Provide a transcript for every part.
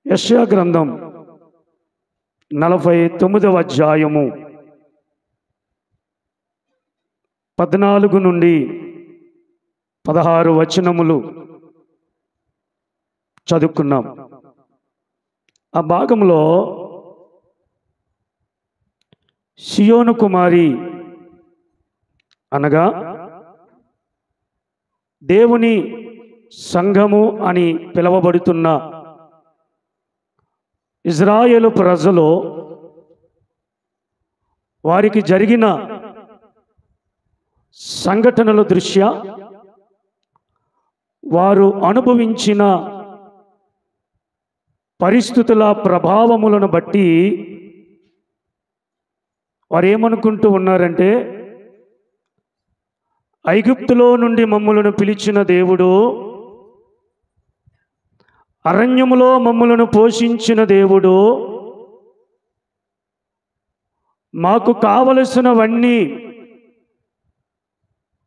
యెషయా గ్రంథం 49వ అధ్యాయము 14 నుండి 16 వచనములు చదువుకున్నాం. ఆ భాగంలో సియోను కుమారి అనగా దేవుని సంఘము అని పిలువబడుతున్న ఇజ్రాయేలు ప్రజలు వారికి జరిగిన సంఘటనల దృష్ట్యా వారు అనుభవించిన పరిస్థితుల ప్రభావములను బట్టి వారు ఏమనుకుంటూ ఉన్నారంటే, ఐగుప్తులో నుండి మమ్ములను పిలిచిన దేవుడు, అరణ్యములో మమ్ములను పోషించిన దేవుడు, మాకు కావలసినవన్నీ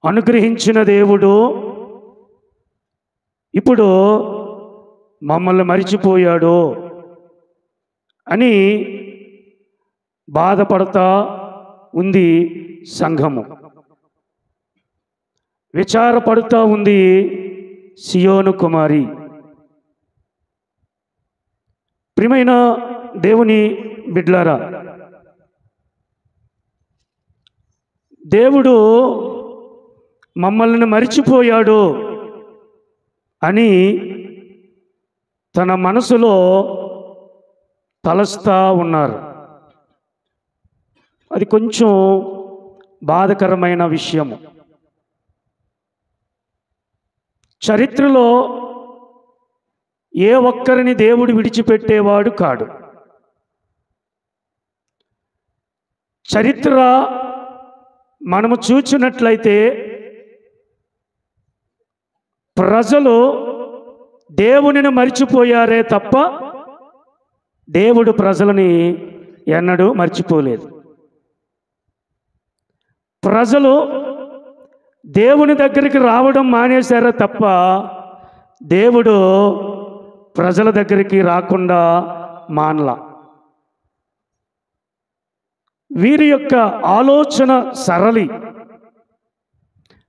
అనుగ్రహించిన దేవుడు ఇప్పుడు మమ్మల్ని మరిచిపోయాడు అని బాధపడతా ఉంది సంఘము. విచారపడుతూ ఉంది సియోను కుమారి. ప్రియమైన దేవుని బిడ్డలారా, దేవుడు మమ్మల్ని మరిచిపోయాడు అని తన మనసులో తలస్తా ఉన్నారు. అది కొంచెం బాధకరమైన విషయము. చరిత్రలో ఏ ఒక్కరిని దేవుడు విడిచిపెట్టేవాడు కాడు. చరిత్ర మనము చూచినట్లయితే ప్రజలు దేవునిని మర్చిపోయారే తప్ప దేవుడు ప్రజలని ఎన్నడూ మర్చిపోలేదు. ప్రజలు దేవుని దగ్గరికి రావడం మానేశారే తప్ప దేవుడు ప్రజల దగ్గరికి రాకుండా మానలా. వీరి యొక్క ఆలోచన సరళి.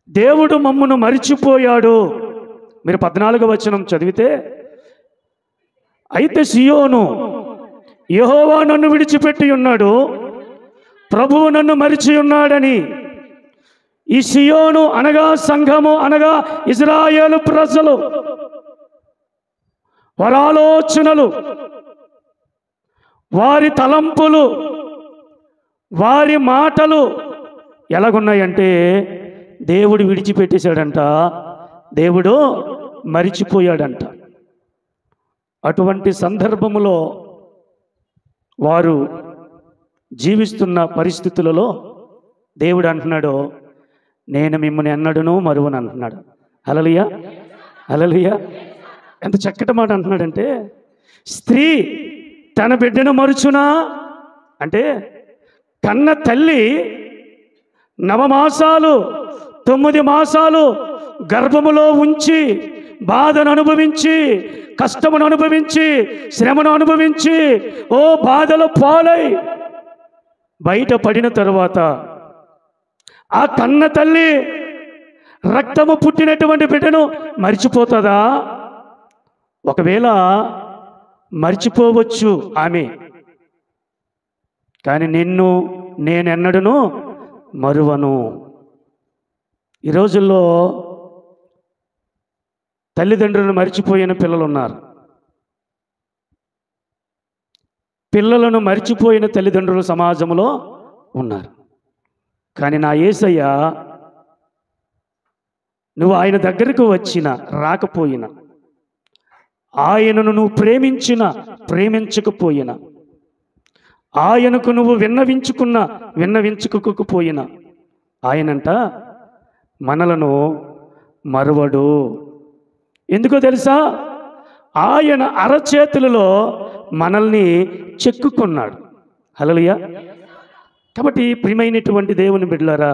దేవుడు మమ్మను మరిచిపోయాడు. మీరు 14వ వచనం చదివితే, అయితే సియోను, యెహోవా నన్ను విడిచిపెట్టి ఉన్నాడు, ప్రభువు నన్ను మరిచి ఉన్నాడని ఈ సియోను అనగా సంఘము అనగా ఇజ్రాయేలు ప్రజలు వారి ఆలోచనలు, వారి తలంపులు, వారి మాటలు ఎలాగున్నాయంటే దేవుడు విడిచిపెట్టేశాడంట, దేవుడు మరిచిపోయాడంట. అటువంటి సందర్భములో వారు జీవిస్తున్న పరిస్థితులలో దేవుడు అంటున్నాడు, నేను మిమ్మల్ని ఎన్నడూనూ మరువను అంటున్నాడు. హల్లెలూయా, హల్లెలూయా. ఎంత చక్కటి మాట అంటున్నాడంటే, స్త్రీ తన బిడ్డను మరుచునా అంటే, కన్న తల్లి 9 మాసాలు 9 మాసాలు గర్భములో ఉంచి బాధను అనుభవించి, కష్టమును అనుభవించి, శ్రమను అనుభవించి, ఓ బాధల పాలై బయట పడిన తరువాత ఆ కన్న తల్లి రక్తము పుట్టినటువంటి బిడ్డను మర్చిపోతుందా? ఒకవేళ మర్చిపోవచ్చు ఆమె, కానీ నిన్ను నేనెన్నడూనూ మరువను. ఈ రోజుల్లో తల్లిదండ్రులను మర్చిపోయిన పిల్లలు ఉన్నారు. పిల్లలను మర్చిపోయిన తల్లిదండ్రులు సమాజంలో ఉన్నారు. కానీ నా యేసయ్య, నువ్వు ఆయన దగ్గరకు వచ్చినా రాకపోయినా, ఆయనను నువ్వు ప్రేమించినా ప్రేమించకపోయినా, ఆయనకు నువ్వు విన్నవించుకున్నా విన్నవించుకోకపోయినా, ఆయనంట మనలను మరువడు. ఎందుకో తెలుసా? ఆయన అరచేతులలో మనల్ని చెక్కుకున్నాడు. హల్లెలూయా. కాబట్టి ప్రియమైనటువంటి దేవుని బిడ్డలారా,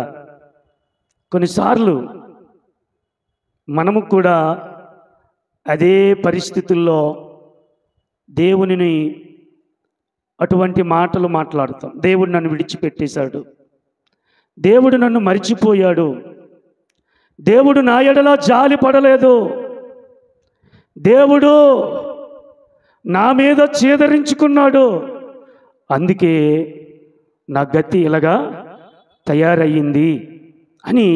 కొన్నిసార్లు మనము కూడా అదే పరిస్థితుల్లో దేవునిని అటువంటి మాటలు మాట్లాడతాం. దేవుడు నన్ను విడిచిపెట్టేశాడు, దేవుడు నన్ను మరిచిపోయాడు, దేవుడు నా ఎడల జాలి పడలేదు, దేవుడు నా మీద చేదరించుకున్నాడు, అందుకే నా గతి ఇలాగా తయారయ్యింది అని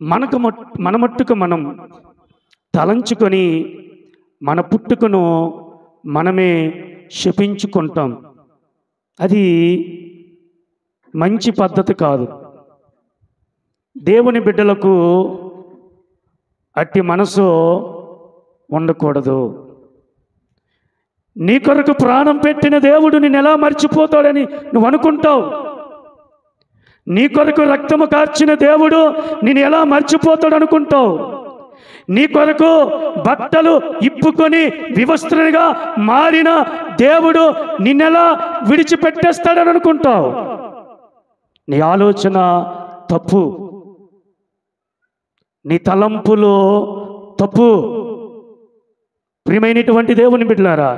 మన మట్టుకు మనం తలంచుకొని మన పుట్టుకను మనమే శపించుకుంటాం. అది మంచి పద్ధతి కాదు. దేవుని బిడ్డలకు అట్టి మనసు ఉండకూడదు. నీ కొరకు ప్రాణం పెట్టిన దేవుడు నిన్ను ఎలా మర్చిపోతాడని నువ్వు అనుకుంటావు? నీ కొరకు రక్తము కార్చిన దేవుడు నిన్ను ఎలా మర్చిపోతాడు అనుకుంటావు? నీ కొరకు బట్టలు ఇప్పుకొని వివస్త్రగా మారిన దేవుడు నిన్నెలా విడిచిపెట్టేస్తాడని అనుకుంటావు? నీ ఆలోచన తప్పు, నీ తలంపులు తప్పు. ప్రియమైనటువంటి దేవుని బిడ్డలారా,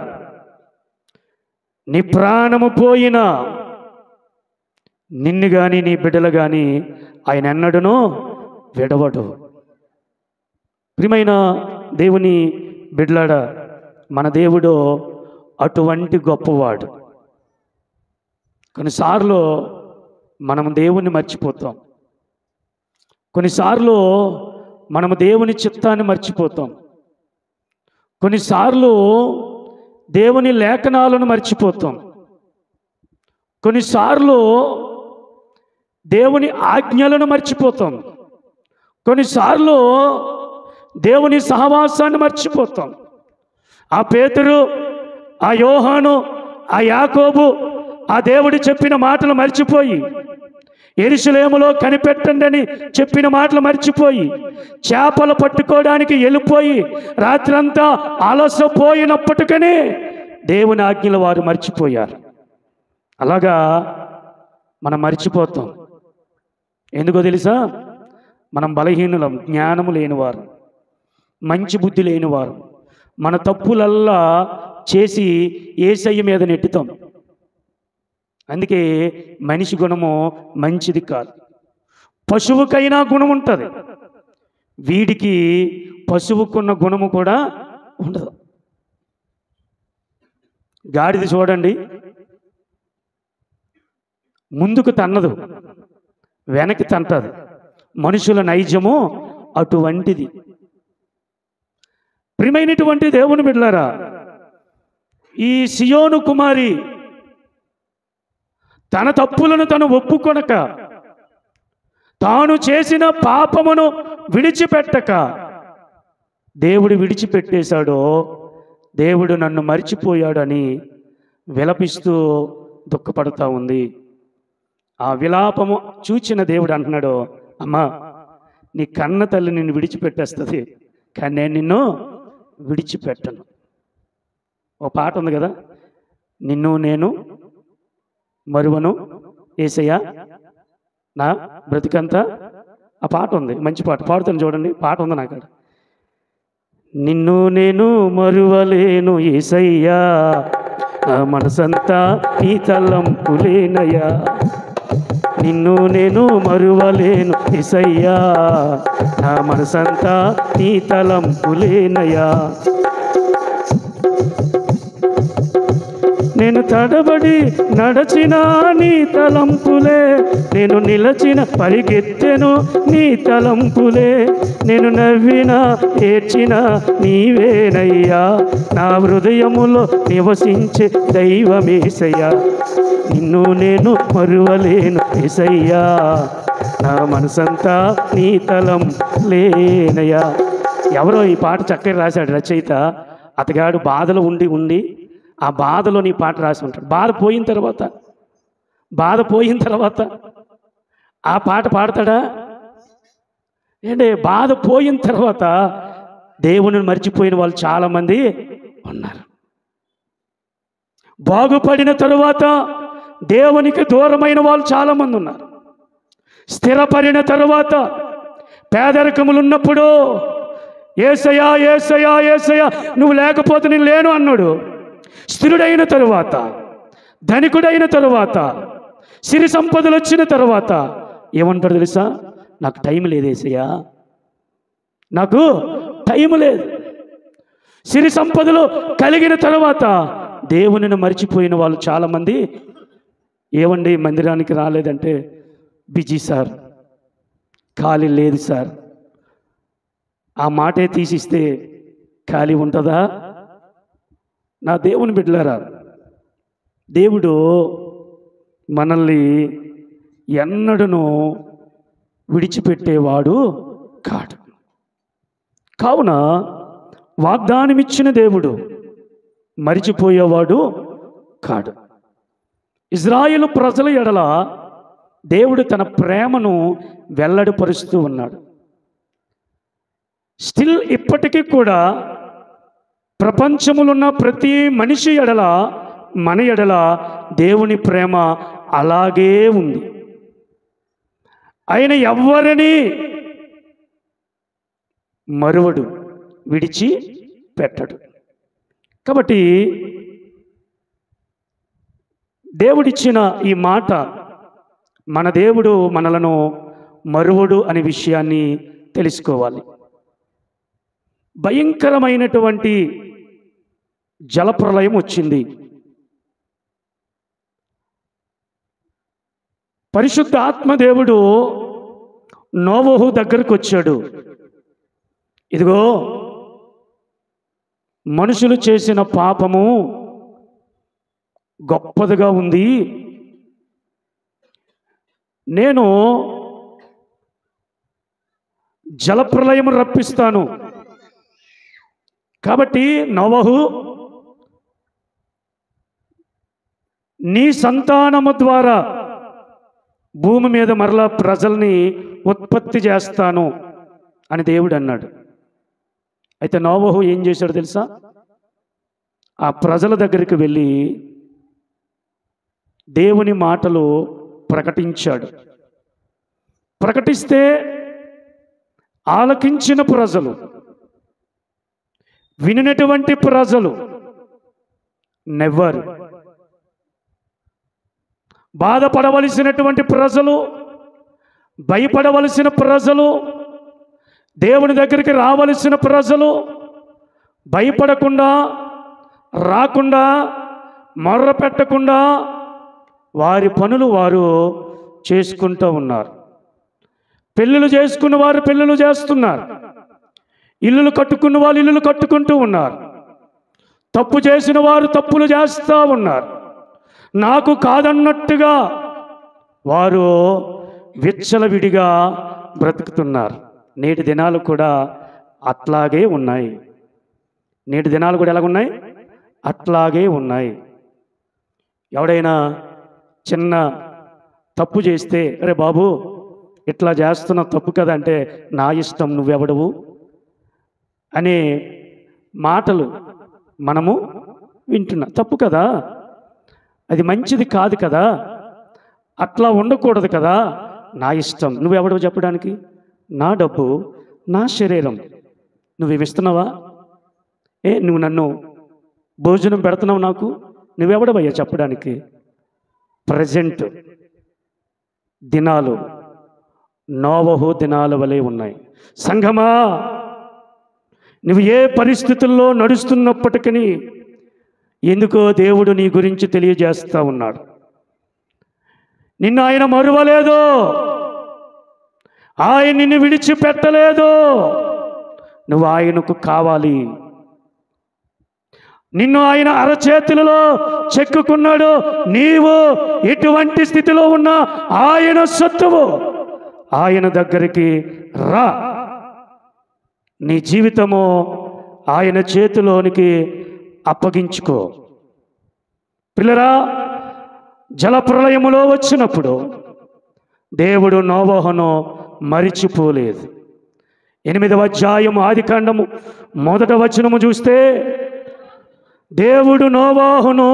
నీ ప్రాణము పోయినా నిన్ను కానీ నీ బిడ్డలు కానీ ఆయన ఎన్నడూనూ విడవడు. ప్రియమైన దేవుని బిడ్డలారా, మన దేవుడు అటువంటి గొప్పవాడు. కొన్నిసార్లు మనం దేవుణ్ణి మర్చిపోతాం, కొన్నిసార్లు మనము దేవుని చిత్తాన్ని మర్చిపోతాం, కొన్నిసార్లు దేవుని లేఖనాలను మర్చిపోతాం, కొన్నిసార్లు దేవుని ఆజ్ఞలను మర్చిపోతాం, కొన్నిసార్లు దేవుని సహవాసాన్ని మర్చిపోతాం. ఆ పేతురు, ఆ యోహాను, ఆ యాకోబు ఆ దేవుడు చెప్పిన మాటలు మర్చిపోయి, యెరూషలేములో కనిపెట్టండి అని చెప్పిన మాటలు మర్చిపోయి, చేపలు పట్టుకోవడానికి వెళ్ళిపోయి రాత్రంతా అలసపోయినప్పటికనే దేవుని ఆజ్ఞలు వారు మర్చిపోయారు. అలాగా మనం మర్చిపోతాం. ఎందుకో తెలుసా? మనం బలహీనులం, జ్ఞానము లేనివారు, మంచి బుద్ధి లేనివారు. మన తప్పులల్లా చేసి యేసయ్య మీద నెట్టుతాం. అందుకే మనిషి గుణము మంచిది కాదు. పశువుకైనా గుణం ఉంటుంది, వీడికి పశువుకున్న గుణము కూడా ఉండదు. గాడిద చూడండి, ముందుకు తన్నదు, వెనక్కి తంటది. మనుషుల నైజము అటువంటిది. ప్రియమైనటువంటి దేవుని బిడ్డలారా, ఈ సియోను కుమారి తన తప్పులను తను ఒప్పుకొనక, తాను చేసిన పాపమును విడిచిపెట్టక దేవుడు విడిచిపెట్టేశాడో, దేవుడు నన్ను మర్చిపోయాడని విలపిస్తూ దుఃఖపడుతూ ఉంది. ఆ విలాపము చూచిన దేవుడు అంటున్నాడు, అమ్మా, నీ కన్న తల్లి నిన్ను విడిచిపెట్టేస్తుంది, కానీ నేను నిన్ను విడిచిపెట్టను. ఓ పాట ఉంది కదా, నిన్ను నేను మరువను యేసయ్య నా బ్రతికంతా. ఆ పాట ఉంది, మంచి పాట, పాడుతాను చూడండి. పాట ఉంది నాకు. నిన్ను నేను మరువలేను యేసయ్యా, నా మనసంతా నీ తలంపులేనయ్యా. నిన్ను నేను మరువలేను యేసయ్యా, నా మనసంతా నీ తలంపులేనయ్యా. నేను తడబడి నడచిన నీ తలంపులే, నేను నిలచిన పరిగెత్తెను నీ తలంపులే. నేను నవ్విన ఏడ్చిన నీవేనయ్యా, నా హృదయములో నివసించే దైవమేసయ్యా. నిన్ను నేను మరువలేను యేసయ్యా, నా మనసంతా నీ తలంపులేనయ్యా. ఎవరో ఈ పాట చక్కగా రాశాడు రచయిత. అతగాడు బాధలో ఉండి ఉండి ఆ బాధలో నీ పాట రాసి ఉంటాడు. బాధ పోయిన తర్వాత ఆ పాట పాడతాడా? ఏంటి, బాధ పోయిన తర్వాత దేవుని మర్చిపోయిన వాళ్ళు చాలామంది ఉన్నారు. బాగుపడిన తరువాత దేవునికి దూరమైన వాళ్ళు చాలామంది ఉన్నారు. స్థిరపడిన తరువాత, పేదరికములు ఉన్నప్పుడు యేసయ్యా యేసయ్యా యేసయ్యా నువ్వు లేకపోతే నేను లేను అన్నాడు. స్థిరుడైన తరువాత, ధనికుడైన తరువాత, సిరి సంపదలు వచ్చిన తరువాత ఏమంటాడు తెలుసా? నాకు టైం లేదు యేసయ్యా, నాకు టైం లేదు. సిరి సంపదలు కలిగిన తరువాత దేవునిని మర్చిపోయిన వాళ్ళు చాలామంది, ఏమండి మందిరానికి రాలేదంటే, బిజీ సార్, ఖాళీ లేదు సార్. ఆ మాటే తీసిస్తే ఖాళీ ఉంటుందా? నా దేవుని బిడ్డలారా, దేవుడు మనల్ని ఎన్నడూ విడిచిపెట్టేవాడు కాడు. కావున వాగ్దానమిచ్చిన దేవుడు మరిచిపోయేవాడు కాడు. ఇజ్రాయేలు ప్రజల ఎడల దేవుడు తన ప్రేమను వెల్లడిపరుస్తూ ఉన్నాడు. స్టిల్ ఇప్పటికీ కూడా ప్రపంచములున్న ప్రతి మనిషి ఎడల, మన ఎడల దేవుని ప్రేమ అలాగే ఉంది. ఆయన ఎవ్వరిని మరువడు, విడిచి పెట్టడు. కాబట్టి దేవుడిచ్చిన ఈ మాట, మన దేవుడు మనలను మరువడు అనే విషయాన్ని తెలుసుకోవాలి. భయంకరమైనటువంటి జలప్రలయం వచ్చింది. పరిశుద్ధ ఆత్మదేవుడు నోవహు దగ్గరకు వచ్చాడు. ఇదిగో మనుషులు చేసిన పాపము గొప్పదిగా ఉంది, నేను జలప్రలయం రప్పిస్తాను. కాబట్టి నోవహు, నీ సంతానము ద్వారా భూమి మీద మరలా ప్రజల్ని ఉత్పత్తి చేస్తాను అని దేవుడు అన్నాడు. అయితే నోవహు ఏం చేశాడు తెలుసా? ఆ ప్రజల దగ్గరికి వెళ్ళి దేవుని మాటలు ప్రకటించాడు. ప్రకటిస్తే ఆలకించిన ప్రజలు, వినినటువంటి ప్రజలు నెవ్వరు, బాధపడవలసినటువంటి ప్రజలు, భయపడవలసిన ప్రజలు, దేవుని దగ్గరికి రావలసిన ప్రజలు భయపడకుండా, రాకుండా, మొర్ర పెట్టకుండా వారి పనులు వారు చేసుకుంటూ ఉన్నారు. పెళ్ళిళ్ళు చేసుకున్న వారు పెళ్ళిళ్ళు చేస్తున్నారు, ఇల్లులు కట్టుకున్న వాళ్ళు ఇల్లులు కట్టుకుంటూ ఉన్నారు, తప్పు చేసిన వారు తప్పులు చేస్తూ ఉన్నారు. నాకు కాదన్నట్టుగా వారు విచ్చలవిడిగా బ్రతుకుతున్నారు. నేటి దినాలు కూడా అట్లాగే ఉన్నాయి. నేటి దినాలు కూడా ఎలాగున్నాయి? అట్లాగే ఉన్నాయి. ఎవడైనా చిన్న తప్పు చేస్తే, అరే బాబు ఇట్లా చేస్తున్న తప్పు కదా అంటే, నా ఇష్టం, నువ్వెవడవు అనే మాటలు మనము వింటున్నాం. తప్పు కదా, అది మంచిది కాదు కదా, అట్లా ఉండకూడదు కదా, నా ఇష్టం, నువ్వెవడవు చెప్పడానికి? నా డబ్బు, నా శరీరం, నువ్వేమిస్తున్నావా? నువ్వు నన్ను భోజనం పెడుతున్నావు, నాకు నువ్వెవడవయ్యా చెప్పడానికి? ప్రజెంట్ దినాలు నోవహు దినాల వలె ఉన్నాయి. సంఘమా, నువ్వు ఏ పరిస్థితుల్లో నడుస్తున్నప్పటికీ ఎందుకో దేవుడు నీ గురించి తెలియజేస్తూ ఉన్నాడు. నిన్ను ఆయన మరువలేదు, ఆయన నిన్ను విడిచిపెట్టలేదు. నువ్వు ఆయనకు కావాలి. నిన్ను ఆయన అరచేతులలో చెక్కుకున్నాడు. నీవు ఎటువంటి స్థితిలో ఉన్నా ఆయన సత్తువు. ఆయన దగ్గరికి రా. నీ జీవితము ఆయన చేతిలోనికి అప్పగించుకో. పిల్లరా, జలప్రలయములో వచ్చినప్పుడు దేవుడు నోవహును మరిచిపోలేదు. 8వ అధ్యాయము ఆదికాండము 1వ వచనము చూస్తే, దేవుడు నోవహును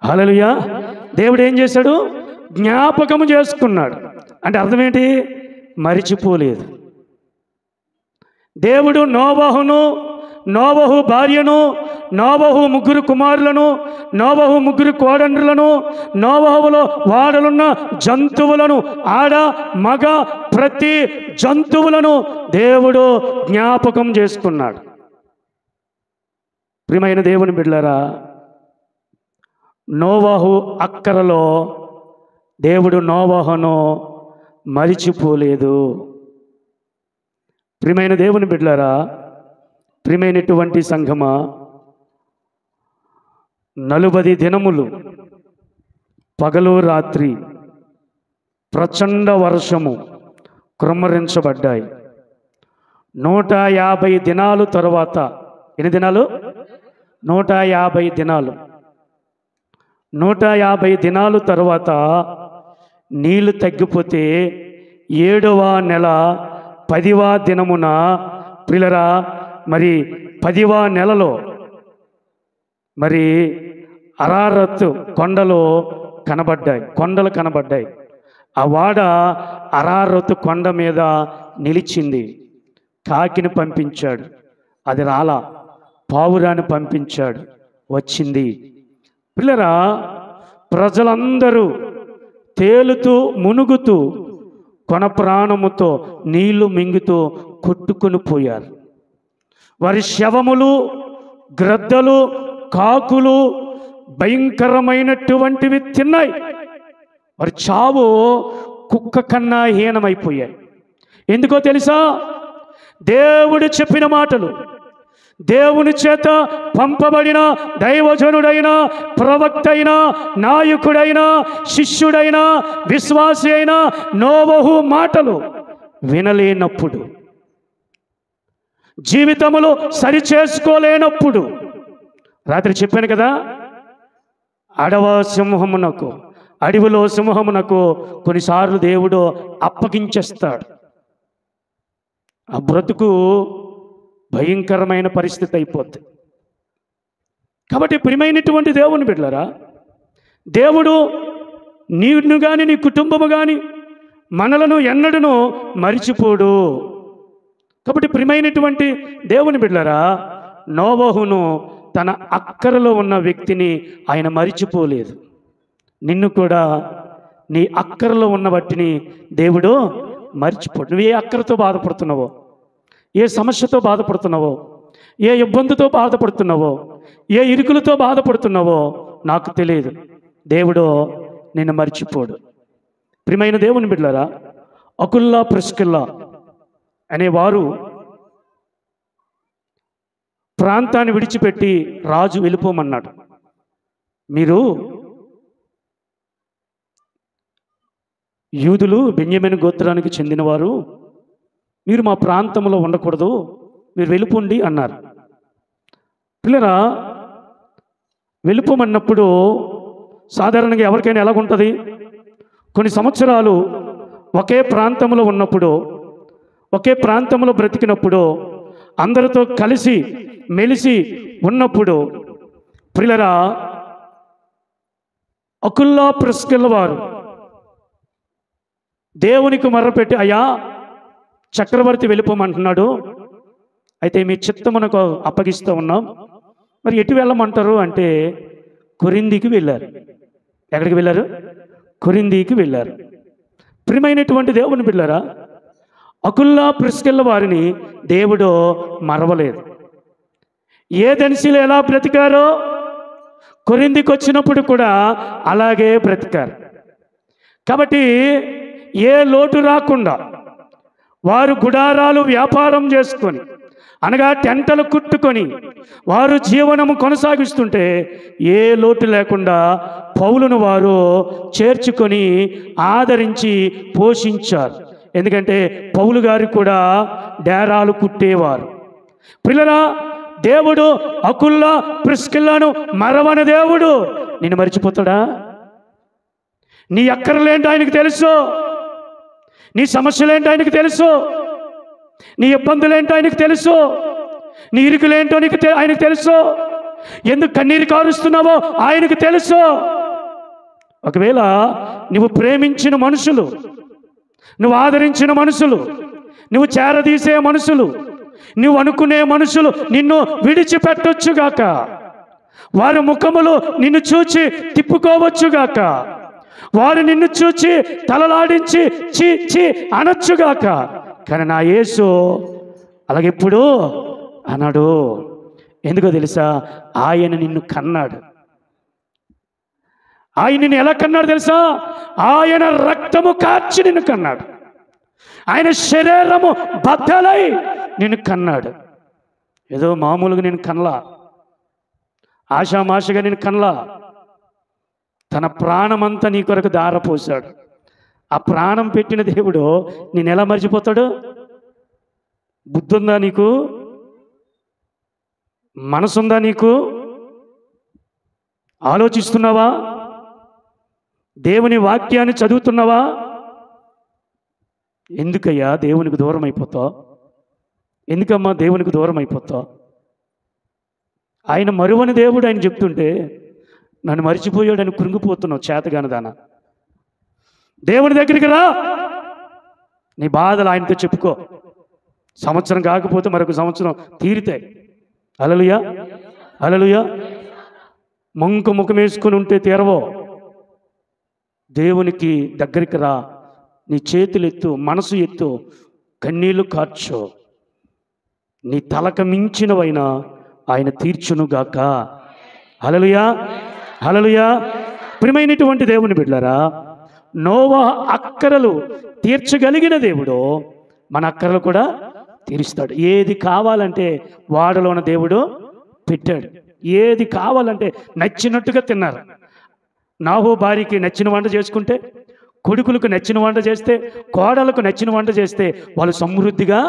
హల్లెలూయా, దేవుడు ఏం చేశాడు? జ్ఞాపకము చేసుకున్నాడు. అంటే అర్థం ఏంటి? మరిచిపోలేదు. దేవుడు నోవహు భార్యను, నోవహు 3 కుమారులను, నోవహు 3 కోడండ్రులను, నోవహులో వాడలున్న జంతువులను, ఆడ మగ ప్రతి జంతువులను దేవుడు జ్ఞాపకం చేసుకున్నాడు. ప్రియమైన దేవుని బిడ్డలారా, నోవహు అక్కరలో దేవుడు నోవహును మరిచిపోలేదు. ప్రియమైన దేవుని బిడ్డలారా, ప్రియమైనటువంటి సంఘమా, 40 దినములు పగలు రాత్రి ప్రచండ వర్షము కుమ్మరించబడ్డాయి. 150 దినాలు తరువాత, ఎన్ని దినాలు? 150 దినాలు. 150 దినాలు తరువాత నీళ్లు తగ్గిపోతే 7వ నెల 10వ దినమున ప్రియులరా, మరి 10వ నెలలో మరి అరారత్ కొండలు కనబడ్డాయి. ఆ వాడ అరారత్ కొండ మీద నిలిచింది. కాకిని పంపించాడు, అది రాలా. పావురాన్ని పంపించాడు, వచ్చింది. పిల్లరా, ప్రజలందరూ తేలుతూ మునుగుతూ కొన ప్రాణముతో నీళ్లు మింగుతూ కొట్టుకొని పోయారు. వారి శవములు, గ్రద్దలు, కాకులు భయంకరమైనటువంటివి తిన్నాయి. వారి చావు కుక్క కన్నా హీనమైపోయాయి. ఎందుకో తెలుసా? దేవుడు చెప్పిన మాటలు, దేవుని చేత పంపబడిన దైవజనుడైన, ప్రవక్త అయిన, నాయకుడైన, శిష్యుడైన, విశ్వాసి అయిన నోవహు మాటలు వినలేనప్పుడు, జీవితములో సరిచేసుకోలేనప్పుడు, రాత్రి చెప్పాను కదా, అడవిలో సింహమునకు కొన్నిసార్లు దేవుడు అప్పగించేస్తాడు. ఆ బ్రతుకు భయంకరమైన పరిస్థితి అయిపోద్ది. కాబట్టి ప్రియమైనటువంటి దేవుని బిడ్డలారా, దేవుడు నిన్ను కానీ నీ కుటుంబము కానీ మనలను ఎన్నడూ మరిచిపోడు. కాబట్టి ప్రియమైనటువంటి దేవుని బిడ్డలారా, నోవహును తన అక్కరలో ఉన్న వ్యక్తిని ఆయన మరిచిపోలేదు. నిన్ను కూడా నీ అక్కరలో ఉన్న వాటిని దేవుడు మరిచిపోడు. నువ్వు ఏ అక్కరతో బాధపడుతున్నావో, ఏ సమస్యతో బాధపడుతున్నావో, ఏ ఇబ్బందితో బాధపడుతున్నావో, ఏ ఇరుకులతో బాధపడుతున్నావో నాకు తెలియదు, దేవుడు నిన్ను మర్చిపోడు. ప్రియమైన దేవుని బిడ్డలారా, అకుల్లా ప్రిస్కిల్లా అనేవారు ప్రాంతాన్ని విడిచిపెట్టి రాజు వెళ్ళిపోమన్నాడు. మీరు యూదులు, బెన్యామీను గోత్రానికి చెందినవారు, మీరు మా ప్రాంతంలో ఉండకూడదు, మీరు వెళ్ళిపోండి అన్నారు. పిల్లరా, వెళ్ళిపోమన్నప్పుడు సాధారణంగా ఎవరికైనా ఎలాగుంటుంది? కొన్ని సంవత్సరాలు ఒకే ప్రాంతంలో ఉన్నప్పుడు, ఒకే ప్రాంతంలో బ్రతికినప్పుడు, అందరితో కలిసి మెలిసి ఉన్నప్పుడు, పిల్లరా, అకుల్లా ప్రిస్కిల్ల వారు దేవునికి మొర్రపెట్టి, అయ్యా చక్రవర్తి వెళ్ళిపోమంటున్నాడు, అయితే మీ చిత్తమునకు అప్పగిస్తూ ఉన్నాం, మరి ఎటు వెళ్ళమంటారు అంటే కొరింథీకి వెళ్ళారు. ఎక్కడికి వెళ్ళారు? కొరింథీకి వెళ్ళారు. ప్రియమైనటువంటి దేవుని బిడ్డలారా, అకుల్లా ప్రిస్కిల్ల వారిని దేవుడు మరవలేదు. ఏథెన్సులో ఎలా బ్రతికారో కొరింథీకి వచ్చినప్పుడు కూడా అలాగే బ్రతికారు. కాబట్టి ఏ లోటు రాకుండా వారు గుడారాలు వ్యాపారం చేసుకొని, అనగా టెంటలు కుట్టుకొని వారు జీవనము కొనసాగిస్తుంటే ఏ లోటు లేకుండా పౌలును వారు చేర్చుకొని ఆదరించి పోషించారు. ఎందుకంటే పౌలు గారు కూడా డేరాలు కుట్టేవారు. పిల్లరా, దేవుడు అకుల్లా ప్రిస్కిల్లాను మరవని దేవుడు నిన్ను మర్చిపోతాడా? నీ అక్కర్లేంటో ఆయనకు తెలుసు, నీ సమస్యలేంటో ఆయనకు తెలుసు, నీ ఇబ్బందులేంటో ఆయనకు తెలుసు, నీ ఇరుకులేంటో ఆయనకు తెలుసు, ఎందుకు కన్నీరు కారుస్తున్నావో ఆయనకు తెలుసు. ఒకవేళ నువ్వు ప్రేమించిన మనుషులు నువ్వు ఆదరించిన మనుషులు, నువ్వు చేరదీసే మనుషులు, నువ్వు అనుకునే మనుషులు నిన్ను విడిచిపెట్టొచ్చుగాక. వారి ముఖములు నిన్ను చూచి తిప్పుకోవచ్చుగాక. వారు నిన్ను చూచి తలలాడించి చీ చీ అనొచ్చుగాక. కానీ నా యేసు అలాగెప్పుడు అనడు. ఎందుకో తెలుసా? ఆయన నిన్ను కన్నాడు. ఆయన నిన్ను ఎలా కన్నాడు తెలుసా? ఆయన రక్తము కార్చి నిన్ను కన్నాడు. ఆయన శరీరము బద్దలై నిన్ను కన్నాడు. ఏదో మామూలుగా నేను కనలా, ఆషామాషగా నేను కనలా. తన ప్రాణమంతా నీ కొరకు దారపోశాడు. ఆ ప్రాణం పెట్టిన దేవుడు నేను ఎలా మర్చిపోతాడు? బుద్ధి ఉందా నీకు? మనసుందా నీకు? ఆలోచిస్తున్నావా? దేవుని వాక్యాన్ని చదువుతున్నావా? ఎందుకయ్యా దేవునికి దూరం అయిపోతావు? ఎందుకమ్మా దేవునికి దూరం అయిపోతావు? ఆయన మరువని దేవుడు ఆయన చెప్తుంటే నన్ను మరిచిపోయాడని కృంగిపోతున్నావు చేతగానదానా. దేవుని దగ్గరికి రా, నీ బాధలు ఆయనతో చెప్పుకో. సంవత్సరం కాకపోతే మరొక సంవత్సరం తీరుతాయి. హల్లెలూయా, హల్లెలూయా. ముఖం వేసుకుని ఉంటే తీరవో. దేవునికి దగ్గరికి రా, నీ చేతులు ఎత్తు, మనసు ఎత్తు, కన్నీళ్లు కార్చు. నీ తలక మించినవైనా ఆయన తీర్చునుగాక. హల్లెలూయా, హల్లెలూయా. ప్రియమైనటువంటి దేవుని బిడ్డలారా, నోవహు అక్కరలు తీర్చగలిగిన దేవుడు మన అక్కరలు కూడా తీరుస్తాడు. ఏది కావాలంటే వాడలోన దేవుడు పెట్టాడు. ఏది కావాలంటే నచ్చినట్టుగా తిన్నారు. నాహో భార్యకి నచ్చిన వంట చేసుకుంటే, కొడుకులకు నచ్చిన వంట చేస్తే, కోడలకు నచ్చిన వంట చేస్తే వాళ్ళు సమృద్ధిగా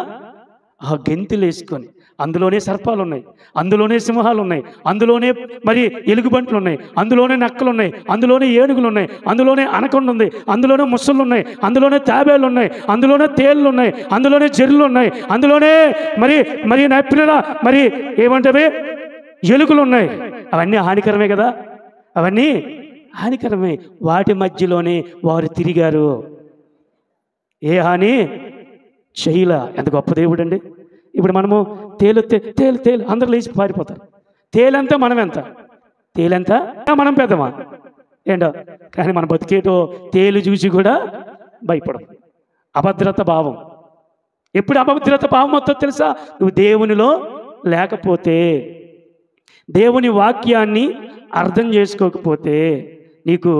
ఆ గెంతులు వేసుకొని, అందులోనే సర్పాలు ఉన్నాయి, అందులోనే సింహాలు ఉన్నాయి, అందులోనే మరి ఎలుగుబంట్లు ఉన్నాయి, అందులోనే నక్కలు ఉన్నాయి, అందులోనే ఏనుగులు ఉన్నాయి, అందులోనే అనకొండ ఉంది, అందులోనే ముసళ్ళు ఉన్నాయి, అందులోనే తాబేళ్ళు ఉన్నాయి, అందులోనే తేళ్ళు ఉన్నాయి, అందులోనే జర్రులు ఉన్నాయి, అందులోనే మరి మరి నప్పిన మరి ఏమంటే ఎలుకలు ఉన్నాయి. అవన్నీ హానికరమే కదా, అవన్నీ హానికరమే. వాటి మధ్యలోనే వారు తిరిగారు. ఏ హాని చేయలా. ఎంత గొప్ప దేవుడు అండి. ఇప్పుడు మనము తేలు తేలు తేలు అందరూ లేచి పారిపోతారు. తేలంతా మనం ఎంత? తేలంతా మనం పెద్దమా ఏంటో? కానీ మనం బతికేటో తేలు చూసి కూడా భయపడం. అభద్రత భావం. ఎప్పుడు అభద్రత భావం వస్తుందో తెలుసా? నువ్వు దేవునిలో లేకపోతే, దేవుని వాక్యాన్ని అర్థం చేసుకోకపోతే నీకు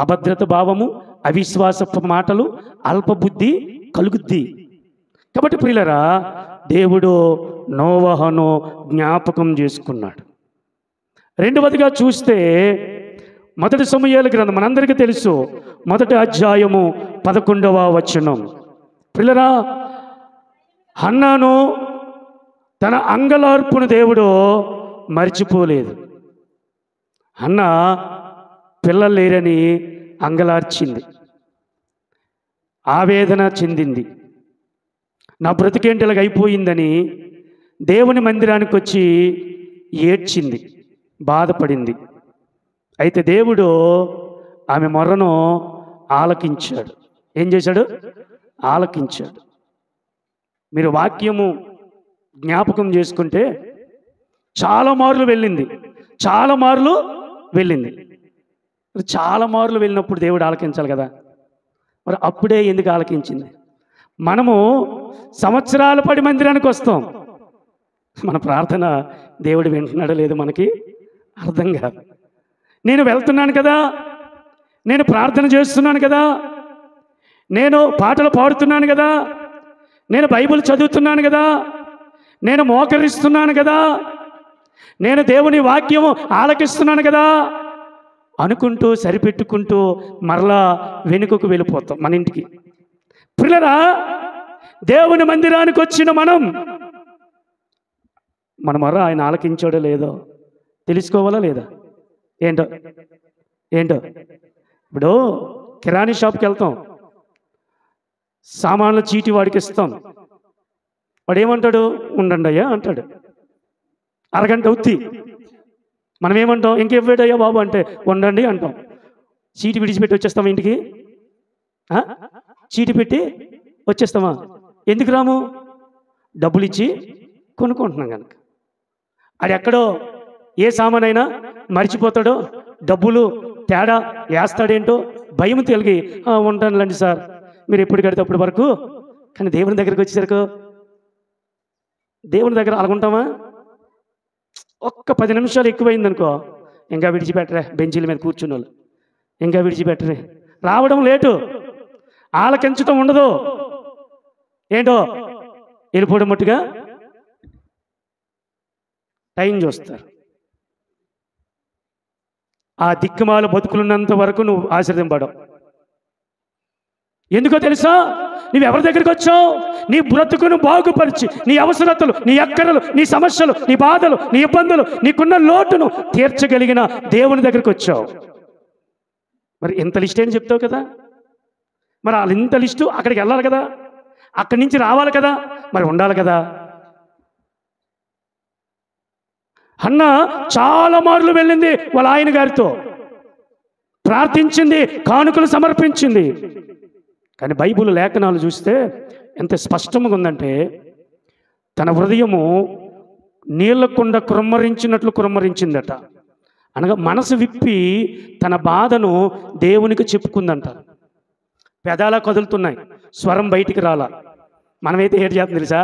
అభద్రత భావము, అవిశ్వాసపు మాటలు, అల్పబుద్ధి కలుగుద్ది. కాబట్టి ప్రియులరా, దేవుడు నోవహును జ్ఞాపకం చేసుకున్నాడు. రెండవదిగా చూస్తే మొదటి సమూయేలు గ్రంథం మనందరికీ తెలుసు, మొదటి అధ్యాయము 11వ వచనం. ప్రియులరా, హన్నాను తన అంగలార్పును దేవుడు మర్చిపోలేదు. హన్న పిల్లలు లేరని అంగలార్చింది, ఆవేదన చెందింది. నా బ్రతికేంటి ఇలాగ అయిపోయిందని దేవుని మందిరానికి వచ్చి ఏడ్చింది, బాధపడింది. అయితే దేవుడు ఆమె మొర్రను ఆలకించాడు. ఏం చేశాడు? ఆలకించాడు. మీరు వాక్యము జ్ఞాపకం చేసుకుంటే చాలా మార్లు వెళ్ళింది, చాలా మార్లు వెళ్ళింది. చాలా మార్లు వెళ్ళినప్పుడు దేవుడు ఆలకించాలి కదా. మరి అప్పుడే ఎందుకు ఆలకించింది? మనము సంవత్సరాల పడి మందిరానికి వస్తాం, మన ప్రార్థన దేవుడు వింటున్నాడో లేదో మనకి అర్థం కాదు. నేను వెళ్తున్నాను కదా, నేను ప్రార్థన చేస్తున్నాను కదా, నేను పాటలు పాడుతున్నాను కదా, నేను బైబిల్ చదువుతున్నాను కదా, నేను మోకరిస్తున్నాను కదా, నేను దేవుని వాక్యము ఆలకిస్తున్నాను కదా అనుకుంటూ సరిపెట్టుకుంటూ మరలా వెనుకకు వెళ్ళిపోతాం మన ఇంటికి. ప్రియులారా, దేవుని మందిరానికి వచ్చిన మన మొర ఆయన ఆలకించాడో లేదో తెలుసుకోవాలా లేదా? ఏంటో ఇప్పుడు కిరాణీ షాప్కి వెళ్తాం, సామాన్ల చీటి వాడికి ఇస్తాం. వాడు ఏమంటాడు? ఉండండి అయ్యా అంటాడు. అరగంట అవుద్ది. మనం ఏమంటాం? ఇంకెవ్వడయ్యా బాబు అంటే ఉండండి అంటాం. చీటి విడిచిపెట్టి వచ్చేస్తాం ఇంటికి. చీటి పెట్టి వచ్చేస్తామా? ఎందుకు రాము? డబ్బులు ఇచ్చి కొనుక్కుంటున్నాం కనుక. అది ఎక్కడో ఏ సామానైనా మర్చిపోతాడో, డబ్బులు తేడా వేస్తాడేంటో భయం తెలిగి ఉంటానులేండి సార్, మీరు ఎప్పుడు కడితే అప్పటి వరకు. కానీ దేవుని దగ్గరికి వచ్చేసరికి దేవుని దగ్గర అలాగుంటామా? ఒక్క 10 నిమిషాలు ఎక్కువైందనుకో, ఇంకా విడిచిపెట్టరే, బెంచీల మీద కూర్చున్న వాళ్ళు ఇంకా విడిచిపెట్టరే. రావడం లేటు, ఆలకించటం ఉండదు, ఏంటో వెళ్ళిపోవడం మట్టుగా టైం చూస్తారు. ఆ దిక్కుమాల బతుకులున్నంత వరకు నువ్వు ఆశ్రదింపడం. ఎందుకో తెలుసా? నువ్వు ఎవరి దగ్గరికి వచ్చావు? నీ బ్రతుకును బాగుపరిచి, నీ అవసరతలు, నీ అక్కరలు, నీ సమస్యలు, నీ బాధలు, నీ ఇబ్బందులు, నీకున్న లోటును తీర్చగలిగిన దేవుని దగ్గరికి వచ్చావు. మరి ఇంత లిస్ట్ అని చెప్తావు కదా, మరి వాళ్ళు ఇంత లిస్టు అక్కడికి వెళ్ళాలి కదా, అక్కడి నుంచి రావాలి కదా, మరి ఉండాలి కదా. హన్న చాలా మార్లు వెళ్ళింది వాళ్ళ ఆయన గారితో, ప్రార్థించింది, కానుకలు సమర్పించింది. కానీ బైబిల్ లేఖనాలు చూస్తే ఎంత స్పష్టంగా ఉందంటే, తన హృదయము నీళ్ళకుండా కుమ్మరించినట్లు కుమ్మరించిందట. అనగా మనసు విప్పి తన బాధను దేవునికి చెప్పుకుందంట. పెదాలా కదులుతున్నాయి, స్వరం బయటికి రాలా. మనమైతే ఏడు చేస్తాం తెలుసా?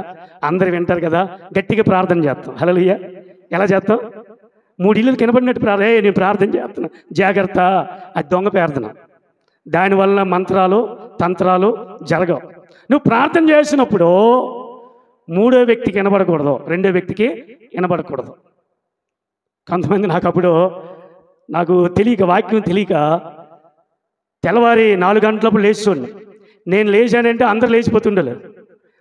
అందరు వింటారు కదా, గట్టిగా ప్రార్థన చేస్తాం. హల్లెలూయా. ఎలా చేస్తాం? 3 ఇళ్ళు కనబడినట్టు ప్రార్థన. నేను ప్రార్థన చేస్తున్నా, జాగ్రత్త, అది దొంగ ప్రార్థన. దానివల్ల మంత్రాలు తంత్రాలు జరగవు. నువ్వు ప్రార్థన చేసినప్పుడు 3వ వ్యక్తికి వినబడకూడదు, 2వ వ్యక్తికి వినబడకూడదు. కొంతమంది నాకు తెలియక, వాక్యం తెలియక తెల్లవారి 4 గంటలప్పుడు లేచిపోండి. నేను లేచానంటే అందరు లేచిపోతుండలే.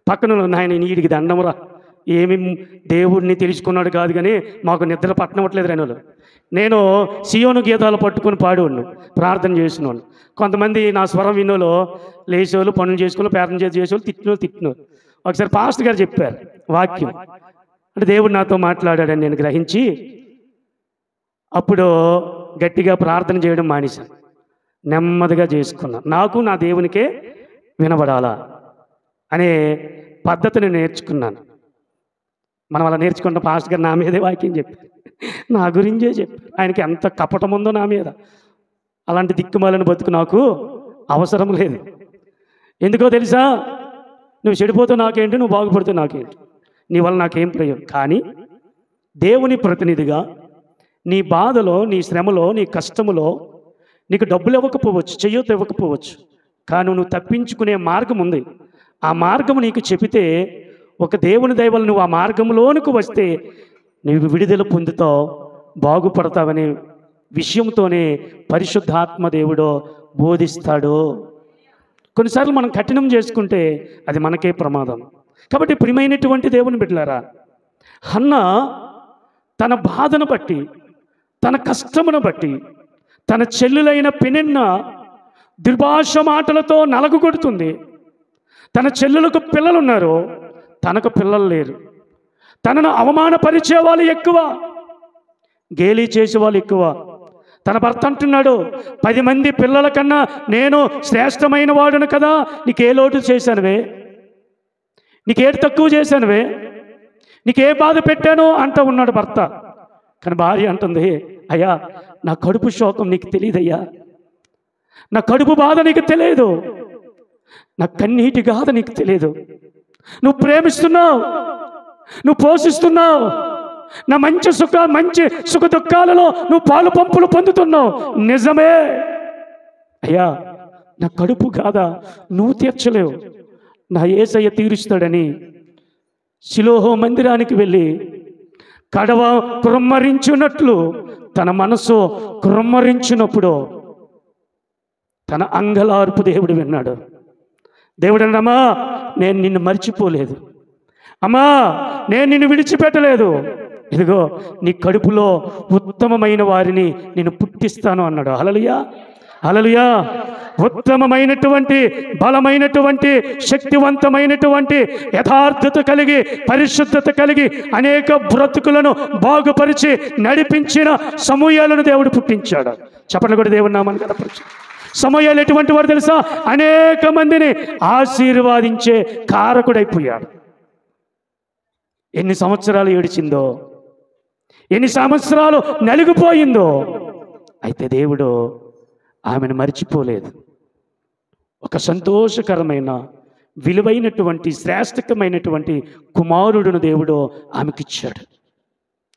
పక్కన నాయన నీడికి దండమురా, ఏమి దేవుడిని తెలుసుకున్నాడు కాదు కానీ మాకు నిద్ర పట్టనవట్లేదు రేణులు. నేను సియోను గీతాలు పట్టుకొని పాడేవాడిని, ప్రార్థన చేసినవాళ్ళు. కొంతమంది నా స్వరం విన్నోళ్ళు లేచేవాళ్ళు, పనులు చేసుకుని ప్రార్థన చేసేవాళ్ళు, తిట్టినోళ్ళు. ఒకసారి పాస్టర్ గారు చెప్పారు వాక్యం, అంటే దేవుడు నాతో మాట్లాడాడని నేను గ్రహించి అప్పుడు గట్టిగా ప్రార్థన చేయడం మానేశాను, నెమ్మదిగా చేసుకున్నాను. నాకు నా దేవునికే వినబడాలా అనే పద్ధతిని నేర్చుకున్నాను. మనం అలా నేర్చుకుంటాం. పాస్టర్ గారు నా మీదే వాక్యం చెప్పారు, నా గురించే చెప్పారు. ఆయనకి ఎంత కపటం ఉందో నా మీద. అలాంటి దిక్కుమాలని బతుకు నాకు అవసరం లేదు. ఎందుకో తెలుసా? నువ్వు చెడిపోతే నాకేంటి, నువ్వు బాగుపడితే నాకేంటి, నీ వల్ల నాకేం ప్రయోజనం. కానీ దేవుని ప్రతినిధిగా నీ బాధలో, నీ శ్రమలో, నీ కష్టములో నీకు డబ్బులు ఇవ్వకపోవచ్చు, చెయ్యొద్దు ఇవ్వకపోవచ్చు, కానీ నువ్వు తప్పించుకునే మార్గం ఉంది. ఆ మార్గం నీకు చెబితే ఒక దేవుని దయ వల్ల నువ్వు ఆ మార్గంలోనికి వస్తే నువ్వు విడుదల పొందుతావు, బాగుపడతావనే విషయంతోనే పరిశుద్ధాత్మ దేవుడు బోధిస్తాడు. కొన్నిసార్లు మనం కఠినం చేసుకుంటే అది మనకే ప్రమాదం. కాబట్టి ప్రియమైనటువంటి దేవుని బిడ్డలారా, హన్న తన బాధను బట్టి, తన కష్టమును బట్టి, తన చెల్లులైన పెనిన్న దుర్భాష మాటలతో నలగొడుతుంది. తన చెల్లులకు పిల్లలున్నారు, తనకు పిల్లలు లేరు. తనను అవమానపరిచే వాళ్ళు ఎక్కువ, గేలి చేసేవాళ్ళు ఎక్కువ. తన భర్త అంటున్నాడు, 10 మంది పిల్లల కన్నా నేను శ్రేష్టమైన వాడును కదా, నీకే లోటు చేశానువే, నీకేటి తక్కువ చేశానువే, నీకే బాధ పెట్టాను అంటూ ఉన్నాడు భర్త. కానీ భార్య అంటుంది, అయ్యా నా కడుపు శోకం నీకు తెలియదయ్యా, నా కడుపు బాధ నీకు తెలియదు, నా కన్నీటి గాథ నీకు తెలియదు. నువ్వు ప్రేమిస్తున్నావు, నువ్వు పోషిస్తున్నావు, నా మంచి సుఖ దుఃఖాలలో నువ్వు పాలు పంపులు పొందుతున్నావు, నిజమే. అయ్యా నా కడుపు గాథ నువ్వు తీర్చలేవు, నా యేసయ్య తీరుస్తాడని షిలోహు మందిరానికి వెళ్ళి కడవ కుమ్మరించినట్లు తన మనసు కుమ్మరించినప్పుడు తన అంగలార్పు దేవుడు విన్నాడు. దేవుడు అన్నమ్మా, నేను నిన్ను మర్చిపోలేదు, అమ్మా నేను నిన్ను విడిచిపెట్టలేదు, ఇదిగో నీ కడుపులో ఉత్తమమైన వారిని నేను పుట్టిస్తాను అన్నాడు. హల్లెలూయా, హల్లెలూయా. ఉత్తమమైనటువంటి, బలమైనటువంటి, శక్తివంతమైనటువంటి, యథార్థత కలిగి, పరిశుద్ధత కలిగి అనేక బ్రతుకులను బాగుపరిచి నడిపించిన సమూయేలును దేవుడు పుట్టించాడు. చెప్పండి కూడా దేవుని నామాన్ని కనపరచు. సమూయేలు ఎటువంటి వాడు తెలుసా? అనేక మందిని ఆశీర్వాదించే కారకుడైపోయాడు. ఎన్ని సంవత్సరాలు ఏడిచిందో, ఎన్ని సంవత్సరాలు నలిగిపోయిందో, అయితే దేవుడు ఆమెను మర్చిపోలేదు. ఒక సంతోషకరమైన, విలువైనటువంటి, శ్రేష్టకమైనటువంటి కుమారుడును దేవుడు ఆమెకిచ్చాడు.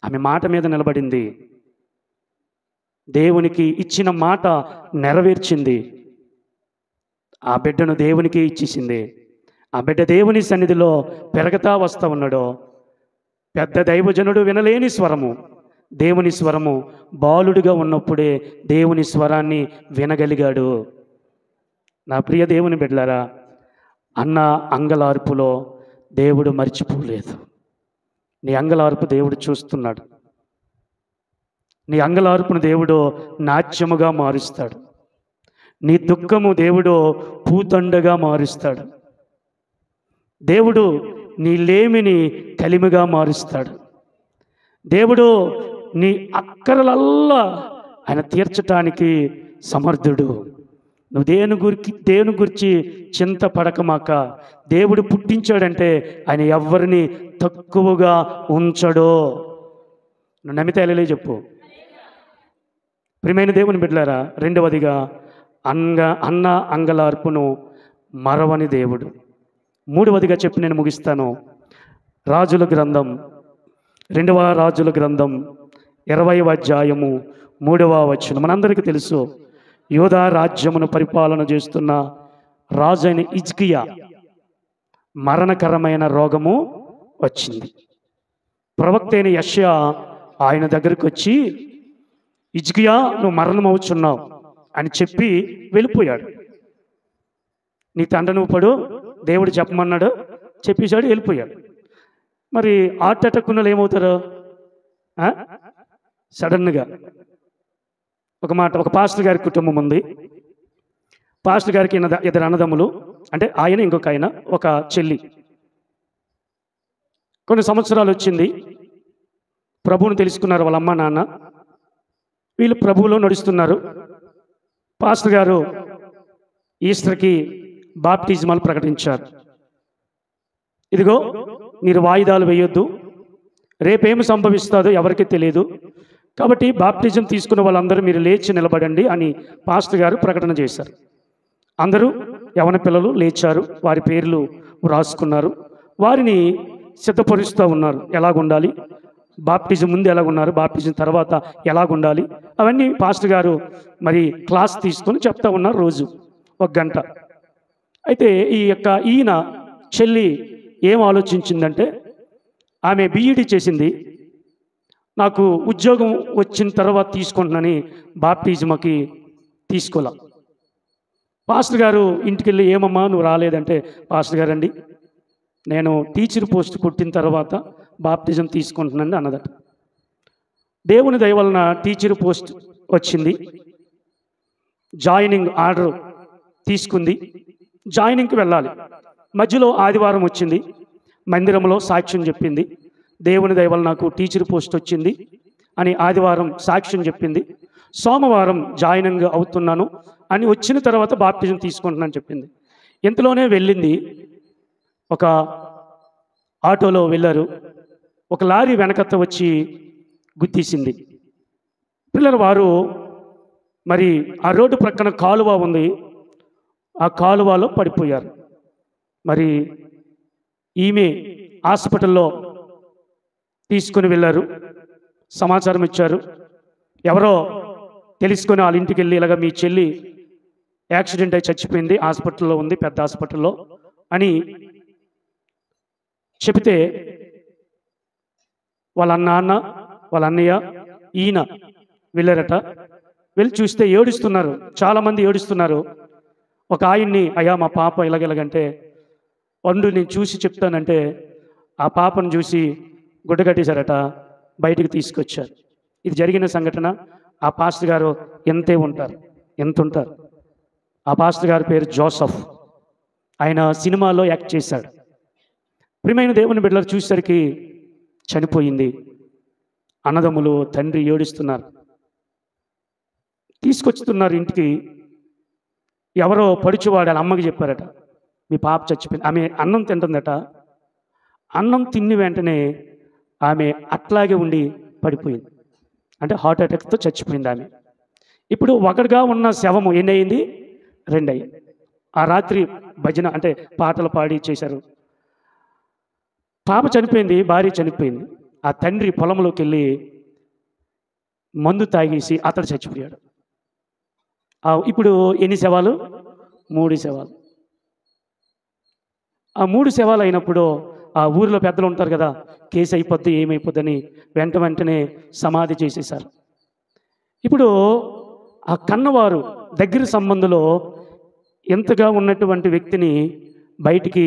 ఆమె మాట మీద నిలబడింది, దేవునికి ఇచ్చిన మాట నెరవేర్చింది. ఆ బిడ్డను దేవునికి ఇచ్చేసింది. ఆ బిడ్డ దేవుని సన్నిధిలో పెరగతా వస్తూ ఉన్నాడు. పెద్ద దైవజనుడు వినలేని స్వరము, దేవుని స్వరము. బాలుడిగా ఉన్నప్పుడే దేవుని స్వరాన్ని వినగలిగాడు. నా ప్రియ దేవుని బిడ్డలారా, అన్న అంగలార్పులో దేవుడు మర్చిపోలేదు. నీ అంగలార్పు దేవుడు చూస్తున్నాడు. నీ అంగలార్పును దేవుడు నాట్యముగా మారుస్తాడు. నీ దుఃఖము దేవుడు పూతండగా మారుస్తాడు. దేవుడు నీ లేమిని కలిమిగా మారుస్తాడు. దేవుడు నీ అక్కరలల్లా ఆయన తీర్చటానికి సమర్థుడు. నువ్వు దేని గురించి చింత పడకమాక. దేవుడు పుట్టించాడంటే ఆయన ఎవ్వరిని తక్కువగా ఉంచడో. నువ్వు నమ్మితే అలే చెప్పు. ప్రియమైన దేవుని బిడ్డలారా, రెండవదిగా అన్న అంగలార్పును మరవని దేవుడు. మూడవదిగా చెప్పి నేను ముగిస్తాను. రాజుల గ్రంథం, 2వ రాజుల గ్రంథం 20వ అధ్యాయము 3వ వచనం. మనందరికీ తెలుసు, యోధా రాజ్యమును పరిపాలన చేస్తున్న రాజు అయిన హిజ్కియా మరణకరమైన రోగము వచ్చింది. ప్రవక్త అయిన యెషయా ఆయన దగ్గరికి వచ్చి, హిజ్కియా నువ్వు మరణమవుచున్నావు అని చెప్పి వెళ్ళిపోయాడు. నీ తండ్రి నువ్వు పడు, దేవుడు చెప్పమన్నాడు, చెప్పేశాడు, వెళ్ళిపోయాడు. మరి హార్ట్ అటాక్ ఉన్నోళ్ళు ఏమవుతారు? సడన్గా ఒక పాస్టర్ గారి కుటుంబం ఉంది. పాస్టర్ గారికి 2 అన్నదమ్ములు, అంటే ఆయన ఇంకొక ఆయన, ఒక చెల్లి. కొన్ని సంవత్సరాలు వచ్చింది, ప్రభువును తెలుసుకున్నారు వాళ్ళ అమ్మ నాన్న. వీళ్ళు ప్రభువులో నడుస్తున్నారు. పాస్టర్ గారు ఈస్టర్కి బాప్టిజమాలు ప్రకటించారు. ఇదిగో మీరు వాయిదాలు వేయొద్దు, రేపేమి సంభవిస్తుందో ఎవరికి తెలియదు, కాబట్టి బాప్టిజం తీసుకున్న వాళ్ళందరూ మీరు లేచి నిలబడండి అని పాస్టర్ గారు ప్రకటన చేశారు. అందరూ యవన పిల్లలు లేచారు, వారి పేర్లు రాసుకున్నారు, వారిని సిద్ధపరుస్తూ ఉన్నారు. ఎలాగుండాలి, బాప్టిజం ముందు ఎలాగున్నారు, బాప్టిజం తర్వాత ఎలాగుండాలి, అవన్నీ పాస్టర్ గారు మరి క్లాస్ తీసుకొని చెప్తా ఉన్నారు రోజు 1 గంట. అయితే ఈయన చెల్లి ఏం ఆలోచించిందంటే, ఆమె బీఈడీ చేసింది, నాకు ఉద్యోగం వచ్చిన తర్వాత తీసుకుంటున్నానని బాప్టిజంకి తీసుకోలే. పాస్టర్ గారు ఇంటికి వెళ్ళి, ఏమమ్మా నువ్వు రాలేదంటే, పాస్టర్ గారు అండి నేను టీచర్ పోస్ట్ పుట్టిన తర్వాత బాప్టిజం తీసుకుంటున్నాను అన్నదట. దేవుని దయ వలన టీచర్ పోస్ట్ వచ్చింది, జాయినింగ్ ఆర్డర్ తీసుకుంది, జాయినింగ్కి వెళ్ళాలి. మధ్యలో ఆదివారం వచ్చింది, మందిరంలో సాక్ష్యం చెప్పింది, దేవుని దయ వలన నాకు టీచర్ పోస్ట్ వచ్చింది అని ఆదివారం సాక్ష్యం చెప్పింది. సోమవారం జాయినింగ్ అవుతున్నాను అని వచ్చిన తర్వాత బాప్టిజం తీసుకుంటున్నాను చెప్పింది. ఇంతలోనే వెళ్ళింది, ఒక ఆటోలో వెళ్ళారు, ఒక లారీ వెనకత్త వచ్చి గుద్దీసింది. పిల్లలు వారు మరి ఆ రోడ్డు ప్రక్కన కాలువ ఉంది, ఆ కాలువలో పడిపోయారు. మరి ఈమె హాస్పిటల్లో తీసుకుని వెళ్ళారు, సమాచారం ఇచ్చారు. ఎవరో తెలుసుకొని వాళ్ళ ఇంటికి వెళ్ళి, ఇలాగ మీ చెల్లి యాక్సిడెంట్ అయి చచ్చిపోయింది, హాస్పిటల్లో ఉంది, పెద్ద హాస్పిటల్లో అని చెబితే వాళ్ళ నాన్న, వాళ్ళ అన్నయ్య, ఈయన వెళ్ళారట. వెళ్ళి చూస్తే ఏడుస్తున్నారు, చాలామంది ఏడుస్తున్నారు. ఒక ఆయన్ని, అయ్యా మా పాప ఇలాగెలాగంటే, వండు నేను చూసి చెప్తానంటే ఆ పాపను చూసి గుడ్డ కట్టేశారట, బయటికి తీసుకొచ్చారు. ఇది జరిగిన సంఘటన. ఆ పాస్టర్ గారు ఎంత ఉంటారు. ఆ పాస్టర్ గారి పేరు జోసఫ్. ఆయన సినిమాలో యాక్ట్ చేశాడు. ప్రియమైన దేవుని బిడ్డలు చూసేసరికి చనిపోయింది. అన్నదమ్ములు, తండ్రి ఏడుస్తున్నారు. తీసుకొచ్చుతున్నారు ఇంటికి. ఎవరో పడుచువాడు వాళ్ళ అమ్మకి చెప్పారట, మీ పాప చచ్చిపోయింది. ఆమె అన్నం తింటుందట. అన్నం తిని వెంటనే ఆమె అట్లాగే ఉండి పడిపోయింది. అంటే హార్ట్ అటాక్తో చచ్చిపోయింది ఆమె. ఇప్పుడు ఒకటిగా ఉన్న శవము ఎన్ని అయింది? 2 అయింది. ఆ రాత్రి భజన అంటే పాటలు పాడి చేశారు. పాప చనిపోయింది, భార్య చనిపోయింది. ఆ తండ్రి పొలంలోకి వెళ్ళి మందు తాగేసి అతడు చచ్చిపోయాడు. ఇప్పుడు ఎన్ని శవాలు? 3 శవాలు. ఆ 3 శవాలు అయినప్పుడు ఆ ఊరిలో పెద్దలు ఉంటారు కదా, కేసు అయిపోద్ది ఏమైపోద్దని వెంటనే సమాధి చేసేశారు. ఇప్పుడు ఆ కన్నవారు దగ్గర సంబంధంలో ఎంతగా ఉన్నటువంటి వ్యక్తిని బయటికి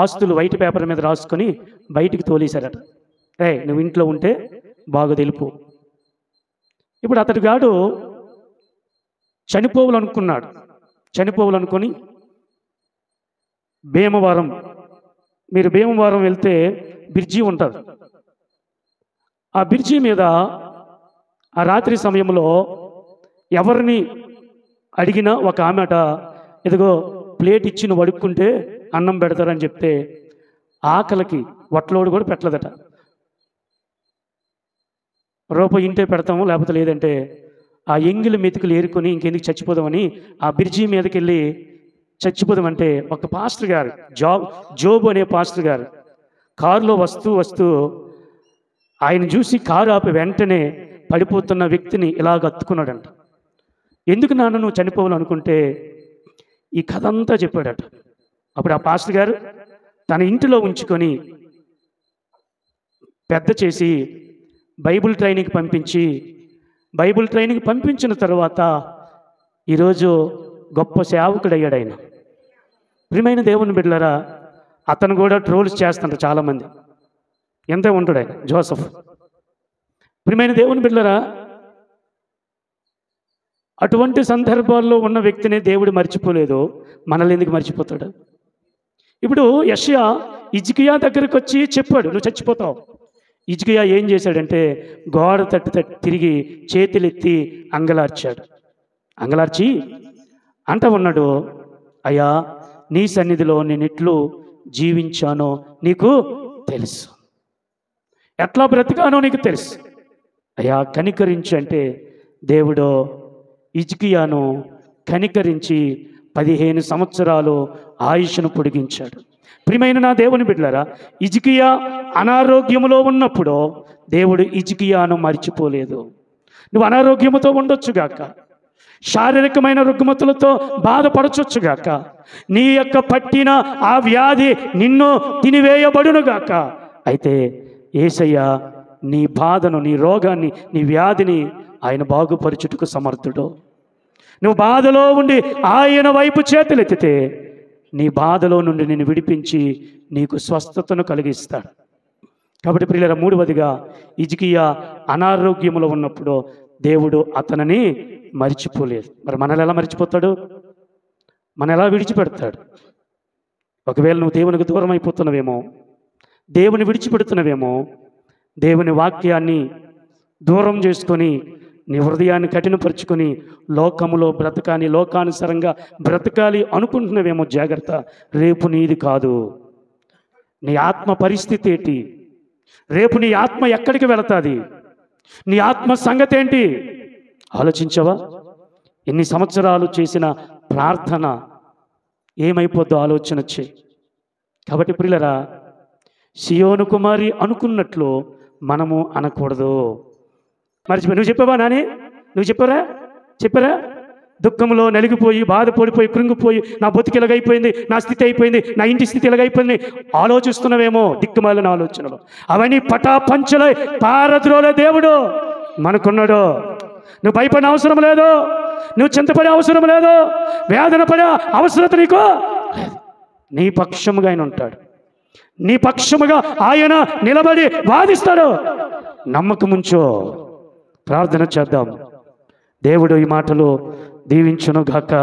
ఆస్తులు వైట్ పేపర్ మీద రాసుకొని బయటికి తోలేశారట. నువ్వు ఇంట్లో ఉంటే బాగా తెలుపు. ఇప్పుడు అతడి గాడు చనిపోవాలనుకొని భీమవరం, మీరు భీమవరం వెళ్తే బ్రిడ్జి ఉంటుంది. ఆ బ్రిడ్జి మీద ఆ రాత్రి సమయంలో ఎవరిని అడిగినా ఒక ఆమెట, ఎదుగో ప్లేట్ ఇచ్చి నువ్వు అడుక్కుంటే అన్నం పెడతారని చెప్తే ఆకలికి వట్లోడు కూడా పెట్టలేదట. రూపాయి ఇంటే పెడతాము, లేకపోతే లేదంటే ఆ ఎంగిలి మెతుకులు ఏరుకొని ఇంకెందుకు చచ్చిపోదామని ఆ బ్రిడ్జి మీదకి వెళ్ళి చచ్చిపోదామంటే ఒక పాస్టర్ గారు, జోబు అనే పాస్టర్ గారు కారులో వస్తూ ఆయన చూసి కారు ఆపి వెంటనే పడిపోతున్న వ్యక్తిని ఇలాగ అత్తుకున్నాడంట. ఎందుకు నాన్న నువ్వు చనిపోవాలనుకుంటే ఈ కథ అంతా చెప్పాడట. అప్పుడు ఆ పాస్టర్ గారు తన ఇంటిలో ఉంచుకొని పెద్ద చేసి బైబిల్ ట్రైనింగ్ పంపించిన తర్వాత ఈరోజు గొప్ప సేవకుడయ్యాడు ఆయన. ప్రియమైన దేవుని బిడ్డలారా, అతను కూడా ట్రోల్స్ చేస్తుంటారు చాలామంది. ఎంత ఉంటాడు ఆయన జోసఫ్. ప్రియమైన దేవుని బిడ్డలారా, అటువంటి సందర్భాల్లో ఉన్న వ్యక్తిని దేవుడు మర్చిపోలేదు, మనల్ని ఎందుకు మర్చిపోతాడు? ఇప్పుడు యెషయా హిజ్కియా దగ్గరికి వచ్చి చెప్పాడు, నువ్వు చచ్చిపోతావు. హిజ్కియా ఏం చేశాడంటే గోడ తట్టి తిరిగి చేతులెత్తి అంగలార్చి అంట ఉన్నాడు, అయ్యా నీ సన్నిధిలో నేను ఎట్లు జీవించానో నీకు తెలుసు, ఎట్లా బ్రతికానో నీకు తెలుసు. అయ్యా కనికరించి అంటే దేవుడు హిజ్కియాను కనికరించి 15 సంవత్సరాలు ఆయుష్ను పొడిగించాడు. ప్రియమైన నా దేవుని బిడ్డలారా, హిజ్కియా అనారోగ్యములో ఉన్నప్పుడు దేవుడు హిజ్కియాను మర్చిపోలేదు. నువ్వు అనారోగ్యముతో ఉండొచ్చుగాక, శారీరకమైన రుగ్మతులతో బాధపడచొచ్చుగాక, నీ యొక్క పట్టిన ఆ వ్యాధి నిన్ను తినివేయబడునుగాక. అయితే యేసయ్య నీ బాధను, నీ రోగాన్ని, నీ వ్యాధిని ఆయన బాగుపరచుటకు సమర్థుడు. నువ్వు బాధలో ఉండి ఆయన వైపు చేతులెత్తితే నీ బాధలో నుండి నిన్ను విడిపించి నీకు స్వస్థతను కలిగిస్తాడు. కాబట్టి ప్రియులారా, 3వదిగా హిజ్కియా అనారోగ్యములో ఉన్నప్పుడు దేవుడు అతనిని మర్చిపోలేదు. మరి మనల్ని ఎలా మర్చిపోతాడు? మన ఎలా విడిచిపెడతాడు? ఒకవేళ నువ్వు దేవునికి దూరం అయిపోతున్నవేమో, దేవుని విడిచిపెడుతున్నవేమో, దేవుని వాక్యాన్ని దూరం చేసుకొని నీ హృదయాన్ని కఠినపరుచుకొని లోకములో బ్రతకాలి, లోకానుసారంగా బ్రతకాలి అనుకుంటున్నావేమో. జాగ్రత్త, రేపు నీది కాదు. నీ ఆత్మ పరిస్థితి ఏంటి? రేపు నీ ఆత్మ ఎక్కడికి వెళతాది? నీ ఆత్మ సంగతి ఏంటి ఆలోచించవా? ఎన్ని సంవత్సరాలు చేసిన ప్రార్థన ఏమైపోద్దో ఆలోచన వచ్చే. కాబట్టి ప్రియులరా, సియోను కుమారి అనుకున్నట్లు మనము అనకూడదు. మర్చిపోయి నువ్వు చెప్పావా నాని? నువ్వు చెప్పారా? దుఃఖంలో నలిగిపోయి, బాధపడిపోయి, కృంగిపోయి, నా బతుకు ఇలాగైపోయింది, నా స్థితి అయిపోయింది, నా ఇంటి స్థితి ఇలాగైపోయింది ఆలోచిస్తున్నావేమో దిక్కుమాలిన ఆలోచనలు. అవన్నీ పటాపంచలై పారద్రోలే దేవుడు మనకున్నాడు. నువ్వు భయపడే అవసరం లేదు, నువ్వు చింతపడే అవసరం లేదు, వేదన పడే అవసరత నీకు లేదు. నీ పక్షముగా ఆయన ఉంటాడు, నీ పక్షముగా ఆయన నిలబడి వాదిస్తాడు. నమ్మకముంచో, ప్రార్థన చేద్దాం. దేవుడు ఈ మాటలు దీవించును గాక.